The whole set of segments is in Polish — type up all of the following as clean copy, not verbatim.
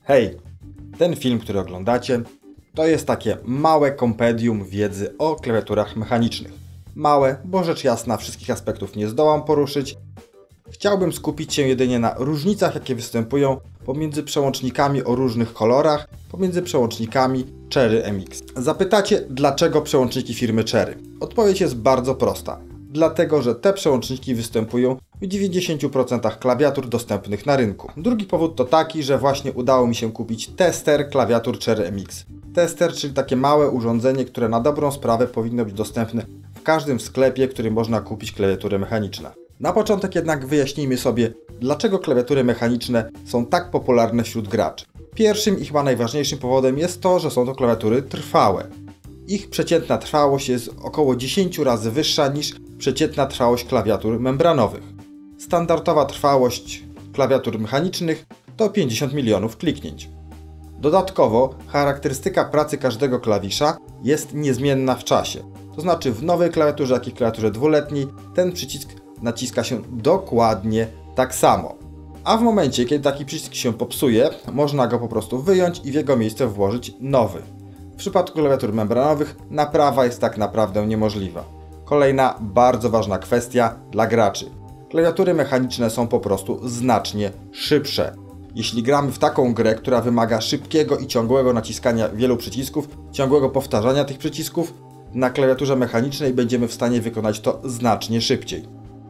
Hej, ten film, który oglądacie, to jest takie małe kompendium wiedzy o klawiaturach mechanicznych. Małe, bo rzecz jasna wszystkich aspektów nie zdołam poruszyć. Chciałbym skupić się jedynie na różnicach, jakie występują pomiędzy przełącznikami o różnych kolorach, pomiędzy przełącznikami Cherry MX. Zapytacie, dlaczego przełączniki firmy Cherry? Odpowiedź jest bardzo prosta. Dlatego, że te przełączniki występują w 90% klawiatur dostępnych na rynku. Drugi powód to taki, że właśnie udało mi się kupić tester klawiatur Cherry MX. Tester, czyli takie małe urządzenie, które na dobrą sprawę powinno być dostępne w każdym sklepie, w którym można kupić klawiatury mechaniczne. Na początek jednak wyjaśnijmy sobie, dlaczego klawiatury mechaniczne są tak popularne wśród graczy. Pierwszym i chyba najważniejszym powodem jest to, że są to klawiatury trwałe. Ich przeciętna trwałość jest około 10 razy wyższa niż przeciętna trwałość klawiatur membranowych. Standardowa trwałość klawiatur mechanicznych to 50 milionów kliknięć. Dodatkowo charakterystyka pracy każdego klawisza jest niezmienna w czasie. To znaczy w nowej klawiaturze, jak i klawiaturze dwuletniej, ten przycisk naciska się dokładnie tak samo. A w momencie, kiedy taki przycisk się popsuje, można go po prostu wyjąć i w jego miejsce włożyć nowy. W przypadku klawiatur membranowych naprawa jest tak naprawdę niemożliwa. Kolejna bardzo ważna kwestia dla graczy. Klawiatury mechaniczne są po prostu znacznie szybsze. Jeśli gramy w taką grę, która wymaga szybkiego i ciągłego naciskania wielu przycisków, ciągłego powtarzania tych przycisków, na klawiaturze mechanicznej będziemy w stanie wykonać to znacznie szybciej.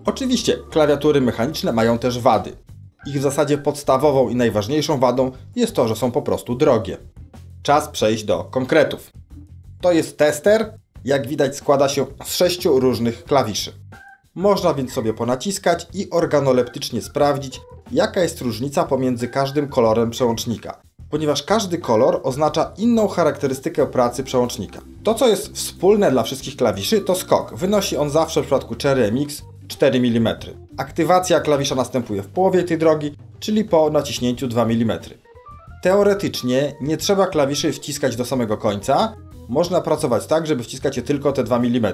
Oczywiście klawiatury mechaniczne mają też wady. Ich w zasadzie podstawową i najważniejszą wadą jest to, że są po prostu drogie. Czas przejść do konkretów. To jest tester, jak widać składa się z 6 różnych klawiszy. Można więc sobie ponaciskać i organoleptycznie sprawdzić, jaka jest różnica pomiędzy każdym kolorem przełącznika, ponieważ każdy kolor oznacza inną charakterystykę pracy przełącznika. To, co jest wspólne dla wszystkich klawiszy, to skok. Wynosi on zawsze w przypadku Cherry MX 4 mm. Aktywacja klawisza następuje w połowie tej drogi, czyli po naciśnięciu 2 mm. Teoretycznie nie trzeba klawiszy wciskać do samego końca, można pracować tak, żeby wciskać je tylko te 2 mm.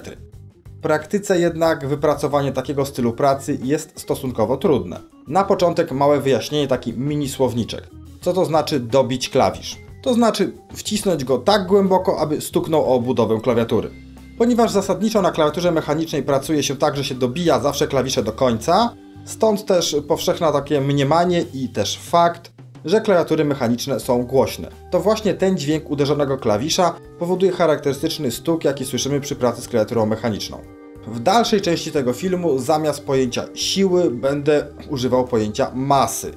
W praktyce jednak wypracowanie takiego stylu pracy jest stosunkowo trudne. Na początek małe wyjaśnienie, taki mini słowniczek. Co to znaczy dobić klawisz? To znaczy wcisnąć go tak głęboko, aby stuknął o obudowę klawiatury. Ponieważ zasadniczo na klawiaturze mechanicznej pracuje się tak, że się dobija zawsze klawisze do końca, stąd też powszechne takie mniemanie i też fakt, że klawiatury mechaniczne są głośne. To właśnie ten dźwięk uderzonego klawisza powoduje charakterystyczny stuk, jaki słyszymy przy pracy z klawiaturą mechaniczną. W dalszej części tego filmu zamiast pojęcia siły będę używał pojęcia masy.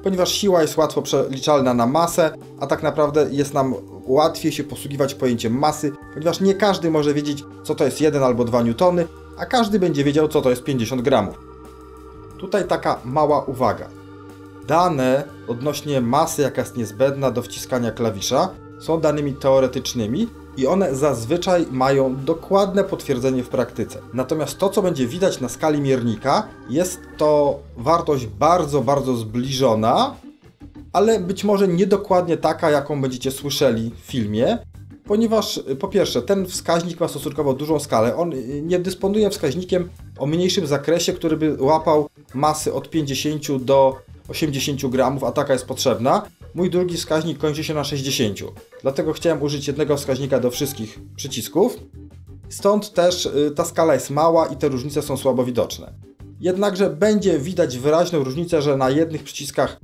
Ponieważ siła jest łatwo przeliczalna na masę, a tak naprawdę jest nam łatwiej się posługiwać pojęciem masy, ponieważ nie każdy może wiedzieć, co to jest 1 albo 2 newtony, a każdy będzie wiedział, co to jest 50 gramów. Tutaj taka mała uwaga. Dane odnośnie masy, jaka jest niezbędna do wciskania klawisza, są danymi teoretycznymi i one zazwyczaj mają dokładne potwierdzenie w praktyce. Natomiast to, co będzie widać na skali miernika, jest to wartość bardzo zbliżona, ale być może niedokładnie taka, jaką będziecie słyszeli w filmie, ponieważ po pierwsze ten wskaźnik ma stosunkowo dużą skalę. On nie dysponuje wskaźnikiem o mniejszym zakresie, który by łapał masy od 50 do 80 gramów, a taka jest potrzebna. Mój drugi wskaźnik kończy się na 60. Dlatego chciałem użyć jednego wskaźnika do wszystkich przycisków. Stąd też ta skala jest mała i te różnice są słabo widoczne. Jednakże będzie widać wyraźną różnicę, że na jednych przyciskach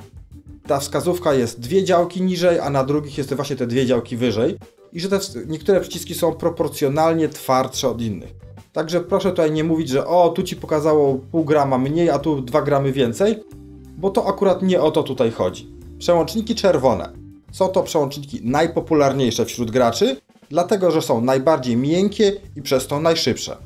ta wskazówka jest 2 działki niżej, a na drugich jest właśnie te 2 działki wyżej. I że te niektóre przyciski są proporcjonalnie twardsze od innych. Także proszę tutaj nie mówić, że o, tu Ci pokazało pół grama mniej, a tu 2 gramy więcej, bo to akurat nie o to tutaj chodzi. Przełączniki czerwone. Są to przełączniki najpopularniejsze wśród graczy, dlatego że są najbardziej miękkie i przez to najszybsze.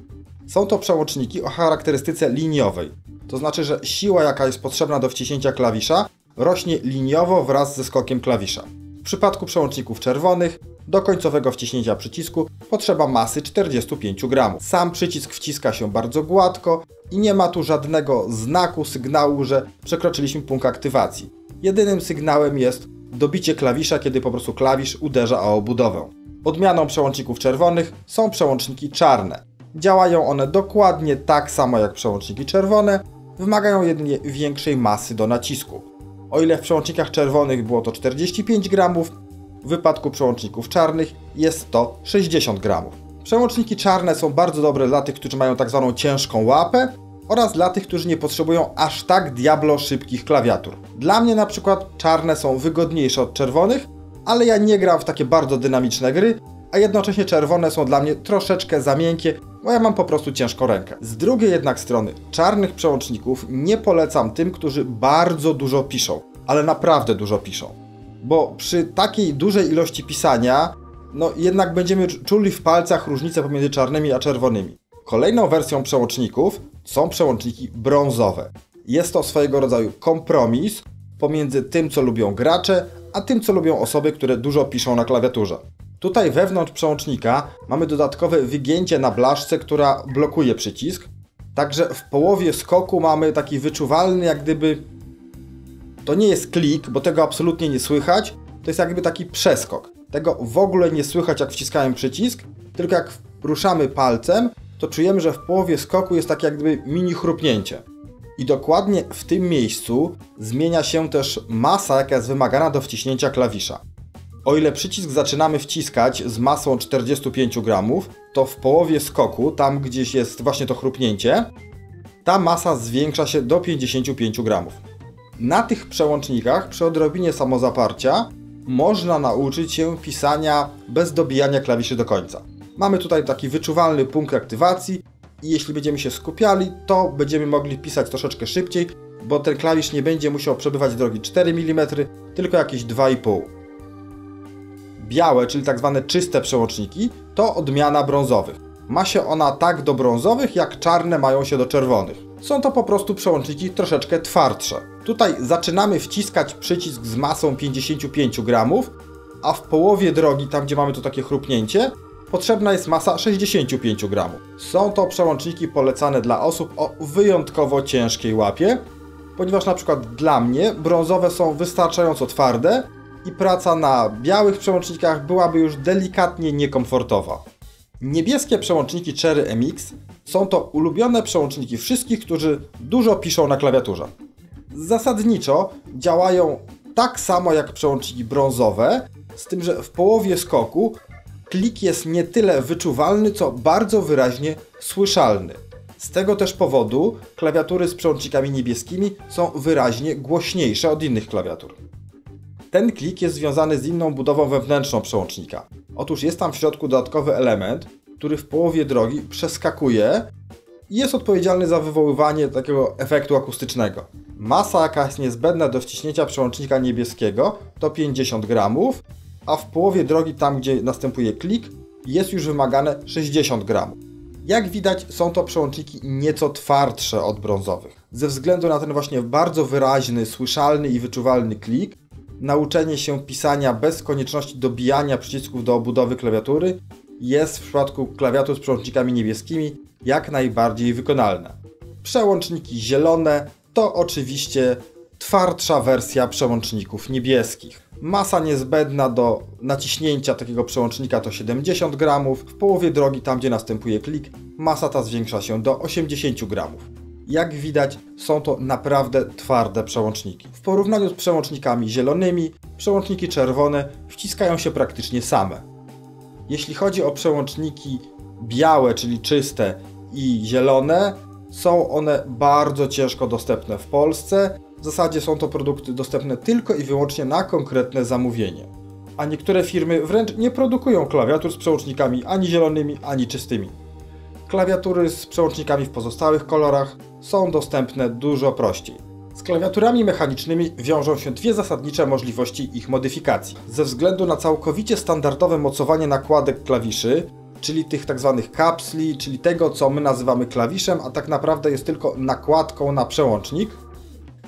Są to przełączniki o charakterystyce liniowej. To znaczy, że siła, jaka jest potrzebna do wciśnięcia klawisza, rośnie liniowo wraz ze skokiem klawisza. W przypadku przełączników czerwonych do końcowego wciśnięcia przycisku potrzeba masy 45 gramów. Sam przycisk wciska się bardzo gładko i nie ma tu żadnego znaku, sygnału, że przekroczyliśmy punkt aktywacji. Jedynym sygnałem jest dobicie klawisza, kiedy po prostu klawisz uderza o obudowę. Odmianą przełączników czerwonych są przełączniki czarne. Działają one dokładnie tak samo jak przełączniki czerwone, wymagają jedynie większej masy do nacisku. O ile w przełącznikach czerwonych było to 45 gramów, w wypadku przełączników czarnych jest to 60 gramów. Przełączniki czarne są bardzo dobre dla tych, którzy mają tak zwaną ciężką łapę oraz dla tych, którzy nie potrzebują aż tak diablo szybkich klawiatur. Dla mnie na przykład czarne są wygodniejsze od czerwonych, ale ja nie gram w takie bardzo dynamiczne gry, a jednocześnie czerwone są dla mnie troszeczkę za miękkie, bo ja mam po prostu ciężką rękę. Z drugiej jednak strony czarnych przełączników nie polecam tym, którzy bardzo dużo piszą, ale naprawdę dużo piszą. Bo przy takiej dużej ilości pisania, no jednak będziemy czuli w palcach różnicę pomiędzy czarnymi a czerwonymi. Kolejną wersją przełączników są przełączniki brązowe. Jest to swojego rodzaju kompromis pomiędzy tym, co lubią gracze, a tym, co lubią osoby, które dużo piszą na klawiaturze. Tutaj wewnątrz przełącznika mamy dodatkowe wygięcie na blaszce, która blokuje przycisk. Także w połowie skoku mamy taki wyczuwalny, jak gdyby... To nie jest klik, bo tego absolutnie nie słychać. To jest jakby taki przeskok. Tego w ogóle nie słychać, jak wciskamy przycisk, tylko jak ruszamy palcem, to czujemy, że w połowie skoku jest takie jak gdyby mini chrupnięcie. I dokładnie w tym miejscu zmienia się też masa, jaka jest wymagana do wciśnięcia klawisza. O ile przycisk zaczynamy wciskać z masą 45 gramów, to w połowie skoku, tam gdzieś jest właśnie to chrupnięcie, ta masa zwiększa się do 55 gramów. Na tych przełącznikach przy odrobinie samozaparcia można nauczyć się pisania bez dobijania klawiszy do końca. Mamy tutaj taki wyczuwalny punkt aktywacji i jeśli będziemy się skupiali, to będziemy mogli pisać troszeczkę szybciej, bo ten klawisz nie będzie musiał przebywać drogi 4 mm, tylko jakieś 2,5. Białe, czyli tak zwane czyste przełączniki, to odmiana brązowych. Ma się ona tak do brązowych, jak czarne mają się do czerwonych. Są to po prostu przełączniki troszeczkę twardsze. Tutaj zaczynamy wciskać przycisk z masą 55 gramów, a w połowie drogi, tam gdzie mamy to takie chrupnięcie, potrzebna jest masa 65 gramów. Są to przełączniki polecane dla osób o wyjątkowo ciężkiej łapie, ponieważ na przykład dla mnie brązowe są wystarczająco twarde i praca na białych przełącznikach byłaby już delikatnie niekomfortowa. Niebieskie przełączniki Cherry MX są to ulubione przełączniki wszystkich, którzy dużo piszą na klawiaturze. Zasadniczo działają tak samo jak przełączniki brązowe, z tym, że w połowie skoku klik jest nie tyle wyczuwalny, co bardzo wyraźnie słyszalny. Z tego też powodu klawiatury z przełącznikami niebieskimi są wyraźnie głośniejsze od innych klawiatur. Ten klik jest związany z inną budową wewnętrzną przełącznika. Otóż jest tam w środku dodatkowy element, który w połowie drogi przeskakuje i jest odpowiedzialny za wywoływanie takiego efektu akustycznego. Masa, jaka jest niezbędna do wciśnięcia przełącznika niebieskiego, to 50 gramów, a w połowie drogi, tam gdzie następuje klik, jest już wymagane 60 gramów. Jak widać, są to przełączniki nieco twardsze od brązowych. Ze względu na ten właśnie bardzo wyraźny, słyszalny i wyczuwalny klik, nauczenie się pisania bez konieczności dobijania przycisków do obudowy klawiatury jest w przypadku klawiatur z przełącznikami niebieskimi jak najbardziej wykonalne. Przełączniki zielone to oczywiście twardsza wersja przełączników niebieskich. Masa niezbędna do naciśnięcia takiego przełącznika to 70 gramów, w połowie drogi, tam gdzie następuje klik, masa ta zwiększa się do 80 gramów. Jak widać, są to naprawdę twarde przełączniki. W porównaniu z przełącznikami zielonymi, przełączniki czerwone wciskają się praktycznie same. Jeśli chodzi o przełączniki białe, czyli czyste, i zielone, są one bardzo ciężko dostępne w Polsce. W zasadzie są to produkty dostępne tylko i wyłącznie na konkretne zamówienie. A niektóre firmy wręcz nie produkują klawiatur z przełącznikami ani zielonymi, ani czystymi. Klawiatury z przełącznikami w pozostałych kolorach są dostępne dużo prościej. Z klawiaturami mechanicznymi wiążą się dwie zasadnicze możliwości ich modyfikacji. Ze względu na całkowicie standardowe mocowanie nakładek klawiszy, czyli tych tzw. kapsli, czyli tego, co my nazywamy klawiszem, a tak naprawdę jest tylko nakładką na przełącznik,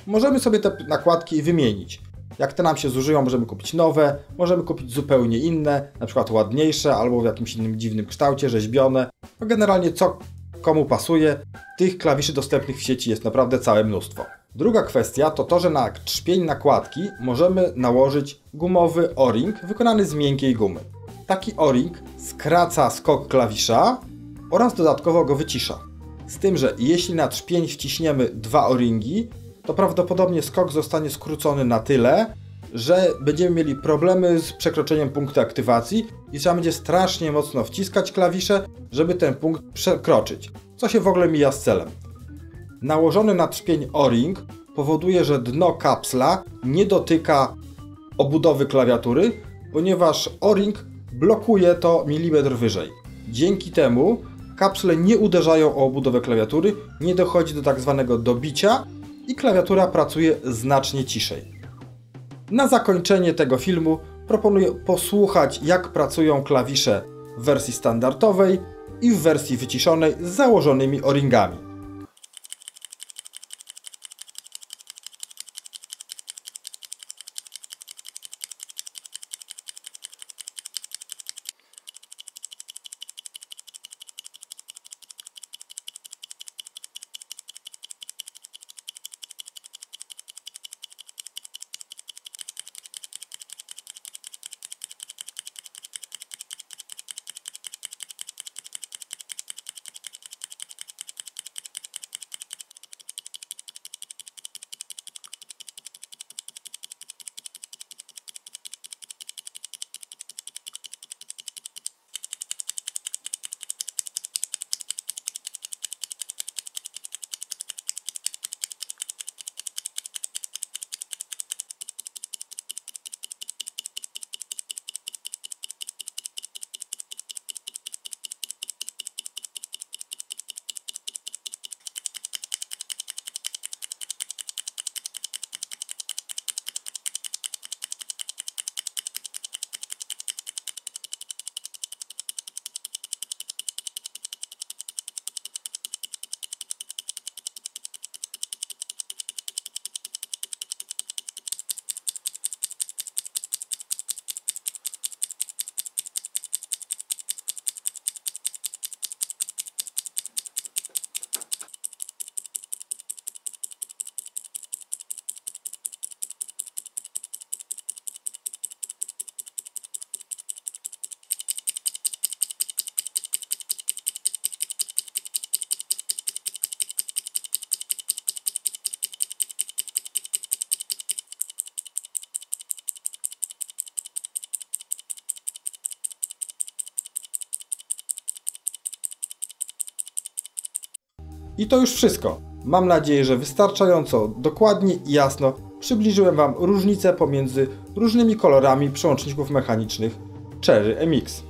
możemy sobie te nakładki wymienić. Jak te nam się zużyją, możemy kupić nowe, możemy kupić zupełnie inne, na przykład ładniejsze albo w jakimś innym dziwnym kształcie, rzeźbione. No generalnie co komu pasuje, tych klawiszy dostępnych w sieci jest naprawdę całe mnóstwo. Druga kwestia to to, że na trzpień nakładki możemy nałożyć gumowy o-ring wykonany z miękkiej gumy. Taki o-ring skraca skok klawisza oraz dodatkowo go wycisza. Z tym, że jeśli na trzpień wciśniemy 2 o-ringi, to prawdopodobnie skok zostanie skrócony na tyle, że będziemy mieli problemy z przekroczeniem punktu aktywacji i trzeba będzie strasznie mocno wciskać klawisze, żeby ten punkt przekroczyć, co się w ogóle mija z celem. Nałożony na trzpień o-ring powoduje, że dno kapsla nie dotyka obudowy klawiatury, ponieważ o-ring blokuje to milimetr wyżej. Dzięki temu kapsle nie uderzają o obudowę klawiatury, nie dochodzi do tak zwanego dobicia i klawiatura pracuje znacznie ciszej. Na zakończenie tego filmu proponuję posłuchać, jak pracują klawisze w wersji standardowej i w wersji wyciszonej z założonymi o-ringami. I to już wszystko. Mam nadzieję, że wystarczająco dokładnie i jasno przybliżyłem Wam różnice pomiędzy różnymi kolorami przełączników mechanicznych Cherry MX.